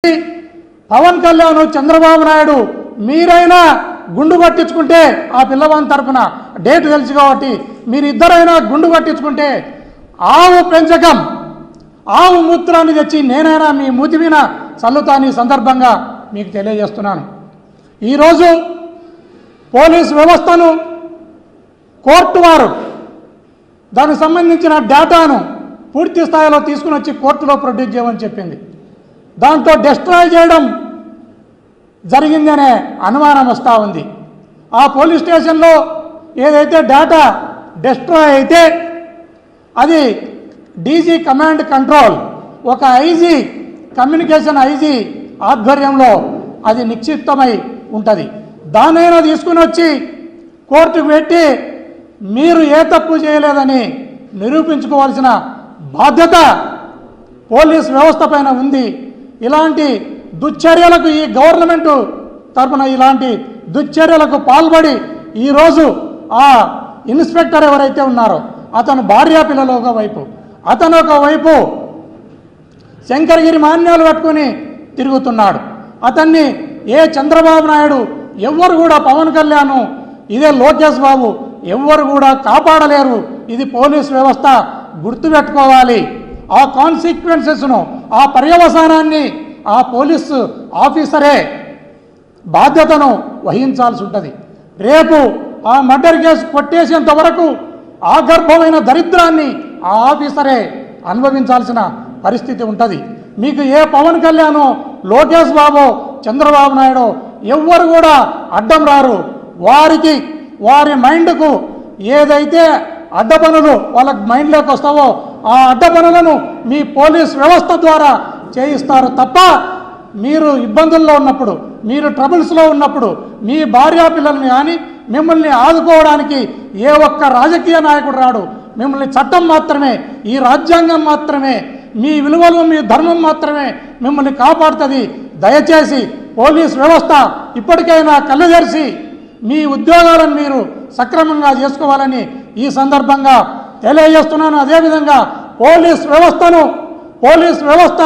పవన్ కళ్యాణ్ చంద్రబాబు నాయుడు మీరైనా గుండు కొట్టించుకుంటే ఆ పిల్లవాని తరపున డేట్ తెలుసు కాబట్టి మీరిద్దరైనా గుండు కొట్టించుకుంటే ఆవు పెంచకం ఆవు మూత్రాన్ని తెచ్చి నేనైనా మీ మూతి మీద చల్లుతాను ఈ సందర్భంగా మీకు తెలియజేస్తున్నాను. ఈరోజు పోలీస్ వ్యవస్థను కోర్టు వారు దానికి సంబంధించిన డేటాను పూర్తి స్థాయిలో తీసుకుని వచ్చి కోర్టులో ప్రొడ్యూస్ చేయమని చెప్పింది. దాంతో డిస్ట్రాయ్ చేయడం జరిగిందనే అనుమానం వస్తూ ఉంది. ఆ పోలీస్ స్టేషన్లో ఏదైతే డేటా డిస్ట్రాయ్ అయితే అది డీజీ కమాండ్ కంట్రోల్ ఒక ఐజీ కమ్యూనికేషన్ ఐజీ ఆధ్వర్యంలో అది నిక్షిప్తమై ఉంటుంది. దానైనా తీసుకుని వచ్చి కోర్టుకు పెట్టి మీరు ఏ తప్పు చేయలేదని నిరూపించుకోవాల్సిన బాధ్యత పోలీస్ వ్యవస్థ పైన ఉంది. ఇలాంటి దుశ్చర్యలకు ఈ గవర్నమెంట్ తరఫున ఇలాంటి దుశ్చర్యలకు పాల్పడి ఈరోజు ఆ ఇన్స్పెక్టర్ ఎవరైతే ఉన్నారో అతను భార్యా పిల్లలు ఒకవైపు, అతను ఒకవైపు శంకరగిరి మాన్యాలు పట్టుకొని తిరుగుతున్నాడు. అతన్ని ఏ చంద్రబాబు నాయుడు ఎవ్వరు కూడా పవన్ కళ్యాణ్ ఇదే లోకేష్ బాబు ఎవ్వరు కూడా కాపాడలేరు. ఇది పోలీస్ వ్యవస్థ గుర్తుపెట్టుకోవాలి. ఆ కాన్సిక్వెన్సెస్ను ఆ పర్యవసానాన్ని ఆ పోలీసు ఆఫీసరే బాధ్యతను వహించాల్సి ఉంటుంది. రేపు ఆ మర్డర్ కేసు కొట్టేసేంత వరకు ఆ గర్భమైన దరిద్రాన్ని ఆ ఆఫీసరే అనుభవించాల్సిన పరిస్థితి ఉంటుంది. మీకు ఏ పవన్ కళ్యాణ్ లోకేష్ బాబు చంద్రబాబు నాయుడు ఎవ్వరు కూడా అడ్డం రారు. వారికి వారి మైండ్కు ఏదైతే అడ్డపనులు వాళ్ళ మైండ్లోకి వస్తావో ఆ అడ్డపనులను మీ పోలీస్ వ్యవస్థ ద్వారా చేయిస్తారు తప్ప మీరు ఇబ్బందుల్లో ఉన్నప్పుడు, మీరు ట్రబుల్స్లో ఉన్నప్పుడు మీ భార్యా పిల్లల్ని కానీ మిమ్మల్ని ఆదుకోవడానికి ఏ ఒక్క రాజకీయ నాయకుడు రాడు. మిమ్మల్ని చట్టం మాత్రమే, ఈ రాజ్యాంగం మాత్రమే, మీ విలువలు మీ ధర్మం మాత్రమే మిమ్మల్ని కాపాడుతుంది. దయచేసి పోలీస్ వ్యవస్థ ఇప్పటికైనా కళ్ళు తెరిచి మీ ఉద్యోగాలను మీరు సక్రమంగా చేసుకోవాలని ఈ సందర్భంగా తెలియజేస్తున్నాను. అదేవిధంగా పోలీస్ వ్యవస్థ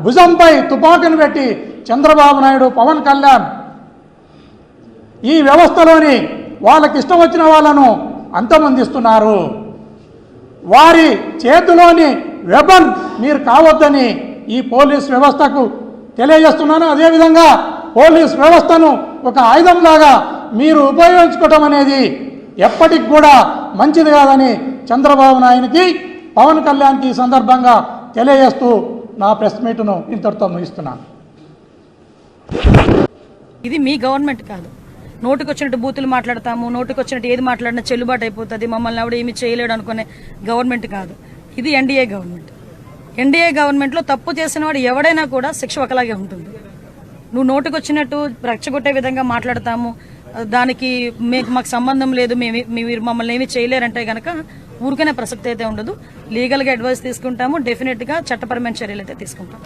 భుజంపై తుపాకును పెట్టి చంద్రబాబు నాయుడు పవన్ కళ్యాణ్ ఈ వ్యవస్థలోని వాళ్ళకి ఇష్టం వచ్చిన వాళ్ళను అంతమొందిస్తున్నారు. వారి చేతిలోని వెపన్ మీరు కావద్దని ఈ పోలీస్ వ్యవస్థకు తెలియజేస్తున్నాను. అదేవిధంగా పోలీస్ వ్యవస్థను ఒక ఆయుధంలాగా మీరు ఉపయోగించుకోవటం అనేది ఎప్పటికి కూడా మంచిది కాదని చంద్రబాబు నాయుడికి పవన్ కళ్యాణ్కి ఈ సందర్భంగా తెలియజేస్తూ నా ప్రెస్ మీట్ను ఇంతటితో ముగిస్తున్నాను. ఇది మీ గవర్నమెంట్ కాదు. నోటికి వచ్చినట్టు బూతులు మాట్లాడతాము, నోటికి వచ్చినట్టు ఏది మాట్లాడినా చెల్లుబాటు అయిపోతుంది, మమ్మల్ని ఎవడు ఏమి చేయలేడు అనుకునే గవర్నమెంట్ కాదు. ఇది ఎన్డీఏ గవర్నమెంట్. ఎన్డీఏ గవర్నమెంట్లో తప్పు చేసిన వాడు ఎవడైనా కూడా శిక్ష ఒకలాగే ఉంటుంది. నువ్వు నోటికి వచ్చినట్టు రచ్చగొట్టే విధంగా మాట్లాడతాము, దానికి మాకు సంబంధం లేదు, మీరు మమ్మల్ని ఏమి చేయలేరంటే గనక ఊరికనే ప్రసక్తి అయితే ఉండదు. లీగల్గా అడ్వైస్ తీసుకుంటాము, డెఫినెట్గా చట్టపరమైన చర్యలు అయితే తీసుకుంటాము.